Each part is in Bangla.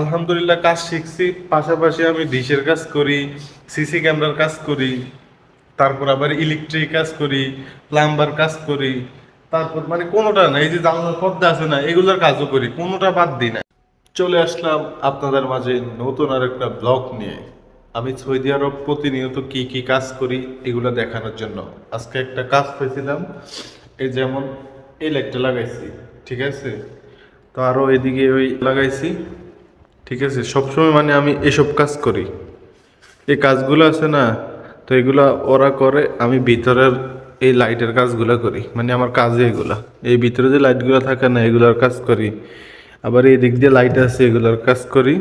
আলহামদুলিল্লাহ কাজ শিখছি, পাশাপাশি আমি ডিশের কাজ করি, সিসি ক্যামেরার কাজ করি, তারপর আবার ইলেকট্রিক কাজ করি, প্লাম্বার কাজ করি। তারপর মানে কোনোটা না, এই যে জানলার পর্দা আছে না, এগুলোর কাজও করি, কোনোটা বাদ দিই না। চলে আসলাম আপনাদের মাঝে নতুন আর একটা ব্লগ নিয়ে। আমি সৌদি আরব প্রতিনিয়ত কি কি কাজ করি এগুলো দেখানোর জন্য আজকে একটা কাজ পেয়েছিলাম। এই যেমন এই লাইটটা লাগাইছি, ঠিক আছে, তো আরো এদিকে ওই লাগাইছি, ঠিক আছে। সবসময় মানে আমি এসব কাজ করি, এই কাজগুলো আছে না, তো এগুলা ওরা করে, আমি ভিতরের এই লাইটের কাজগুলো করি, মানে আমার কাজে এগুলা, এই ভিতরে যে লাইটগুলো থাকে না এগুলার কাজ করি। আবার এই দিক দিয়ে লাইট আছে এগুলার কাজ করি।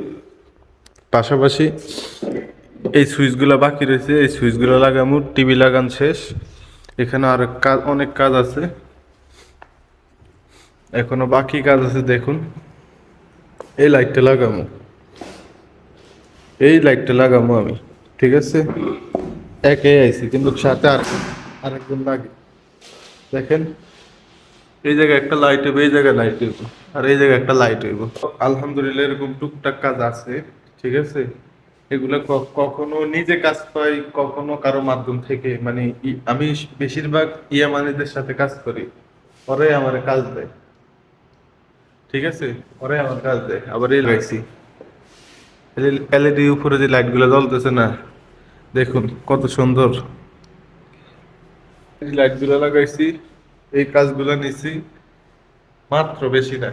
পাশাপাশি এই সুইচগুলো বাকি রয়েছে, এই সুইচগুলো লাগামু, টিভি লাগান শেষ। এখানে আর কাজ, অনেক কাজ আছে, এখনো বাকি কাজ আছে। দেখুন এই লাইটটা লাগামু, এই লাইটটা লাগামু আমি, ঠিক আছে। একে আইছি কিন্তু সাথে আরেকজন লাগে। দেখেন এই জায়গায় একটা লাইট হইব, এই জায়গায় লাইট হইব, আর এই জায়গায় একটা লাইট হইব। আলহামদুলিল্লাহ এরকম টুকটাক কাজ আছে, ঠিক আছে। এগুলো কখনো নিজে কাজ পাই, কখনো কারো মাধ্যম থেকে, মানে আমি বেশিরভাগ ইয়ামানিদের সাথে কাজ করি, ওরাই আমার কাজ দেয়, ঠিক আছে, ওরাই আমার কাজ দেয়। আবার এই লাগাইছি এলইডি উপরে যে লাইট গুলো জ্বলতেছে না, দেখুন কত সুন্দর। এই লাইট গুলো লাগাইছি, এই কাজগুলো নিছি মাত্র, বেশি না,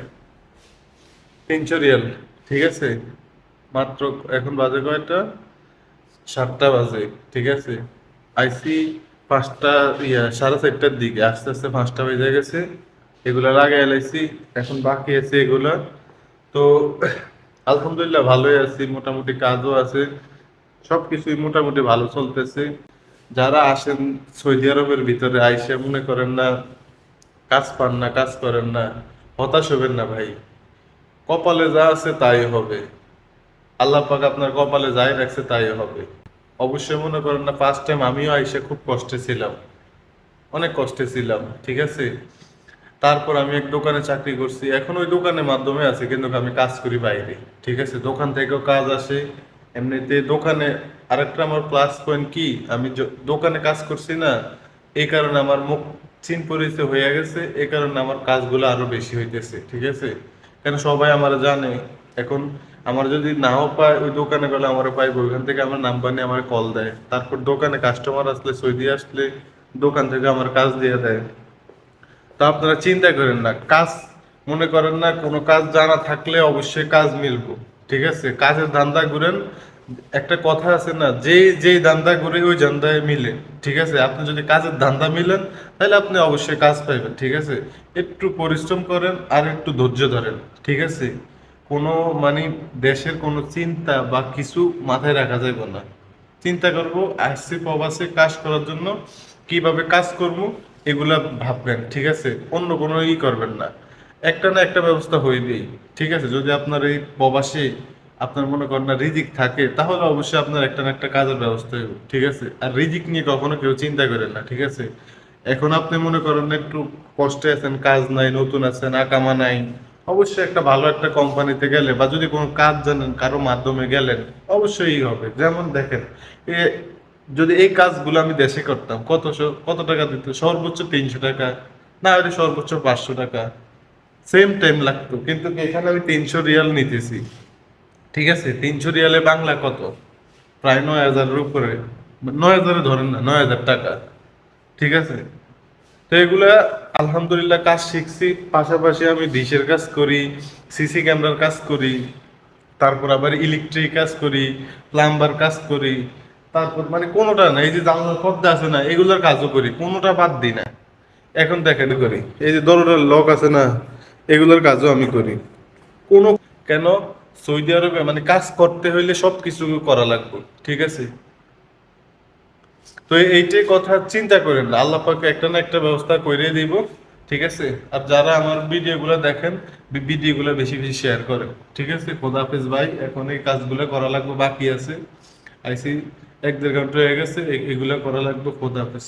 300 রিয়াল, ঠিক আছে। মাত্র এখন বাজে কয়টা, 7টা বাজে, ঠিক আছে। আইসি 5টা, 4:30টার দিকে, আস্তে আস্তে 5টা বেজে গেছে। এগুলা লাগাই লাইছি, এখন বাকি আছে এগুলা। তো আলহামদুলিল্লাহ ভালোই আছি, মোটামুটি কাজও আছে, সবকিছুই মোটামুটি ভালো চলতেছে। যারা আসেন সৌদি আরবের ভিতরে আইসে মনে করেন না কাজ পান না, কাজ করেন না, হতাশ হবেন না ভাই। কপালে যা আছে তাই হবে, আল্লাহ পাক আপনার কপালে যাই রাখছে তাই হবে। অবশ্যই মনে করেন না, ফার্স্ট টাইম আমিও আইসে খুব কষ্টে ছিলাম, অনেক কষ্টে ছিলাম, ঠিক আছে। তারপর আমি এক দোকানে চাকরি করছি, এখন ওই দোকানের মাধ্যমে আছে, কিন্তু আমি কাজ করি বাইরে, ঠিক আছে। দোকান থেকেও কাজ আসে এমনিতে দোকানে। আরেকটা আমার প্লাস পয়েন্ট কি, আমি দোকানে কাজ করছি না, এই কারণে আমার মুখ চিন পরিচয় হয়ে গেছে, এই কারণে আমার কাজগুলো আরো বেশি হইতেছে, ঠিক আছে। কেন সবাই আমার জানে এখন। আমার যদি নাও পায়, ওই দোকানে গেলে আমার পাইবো, ওইখান থেকে আমার নাম্বার নিয়ে আমার কল দেয়, তারপর দোকানে কাস্টমার আসলে, সৌদি আসলে দোকান থেকে আমার কাজ দিয়ে দেয়। তা আপনারা চিন্তা করেন না, কাজ মনে করেন না, কোনো কাজ জানা থাকলে অবশ্যই কাজ মিলবো, ঠিক আছে। কাজের ধান্দা ঘুরেন, একটা কথা আছে না, যেই ধান্দা ঘুরে ওই ধান্দায় মিলে, ঠিক আছে। আপনি যদি কাজের ধান্দা মিলেন তাহলে আপনি অবশ্যই কাজ পাইবেন, ঠিক আছে। একটু পরিশ্রম করেন আর একটু ধৈর্য ধরেন, ঠিক আছে। কোনো মানে দেশের কোনো চিন্তা বা কিছু মাথায় রাখা যাবে না। চিন্তা করব আসছি প্রবাসে কাজ করার জন্য, কিভাবে কাজ করব এগুলা ভাববেন, ঠিক আছে। অন্য কোনো করবেন না, একটা না একটা ব্যবস্থা হইবেই, ঠিক আছে। যদি আপনার এই প্রবাসে আপনার মনে করেন না রিজিক থাকে, তাহলে অবশ্যই আপনার একটা না একটা কাজের ব্যবস্থা হইব, ঠিক আছে। আর রিজিক নিয়ে কখনো কেউ চিন্তা করেন না, ঠিক আছে। এখন আপনি মনে করেন না একটু কষ্টে আছেন, কাজ নাই, নতুন আছেন, আকামা নাই, অবশ্যই একটা ভালো একটা কোম্পানিতে গেলে, বা যদি কোনো কাজ জানেন কারো মাধ্যমে গেলেন, অবশ্যই হবে। যেমন দেখেন, এ যদি এই কাজগুলো আমি দেশে করতাম, কত টাকা দিত, সর্বোচ্চ 300 টাকা, না হলে সর্বোচ্চ 500 টাকা, সেম টাইম লাগতো। কিন্তু এখানে আমি 300 রিয়াল নিতেছি, ঠিক আছে। 300 রিয়ালে বাংলা কত, প্রায় 9,000-এর উপরে, 9,000-এ ধরেন না, 9,000 টাকা, ঠিক আছে। তো এগুলা আলহামদুলিল্লাহ কাজ শিখছি, পাশাপাশি আমি ডিশের কাজ করি, সিসি ক্যামেরার কাজ করি, তারপর আবার ইলেকট্রিক কাজ করি, প্লাম্বার কাজ করি। তারপর মানে কোনোটা না, এই যে জানলার পর্দা আছে না এগুলোর কাজও করি, কোনোটা বাদ দিই না। এখন দেখেন করি, এই যে দরজার লক আছে না, এগুলোর কাজও আমি করি। কোনো কেন, সৌদি আরবে মানে কাজ করতে হইলে সবকিছু করা লাগবে, ঠিক আছে। তো এইটাই কথা, চিন্তা করেন না, আল্লাহ পাকে একটা না একটা ব্যবস্থা করে দিব, ঠিক আছে। আর যারা আমার ভিডিওগুলো দেখেন, ভিডিওগুলো বেশি বেশি শেয়ার করেন, ঠিক আছে। খোদা হাফেজ ভাই, এখন এই কাজগুলো করা লাগবে, বাকি আছে। আইসি 1-1.5 ঘন্টা হয়ে গেছে, এগুলো করা লাগবে। খোদা হাফেজ।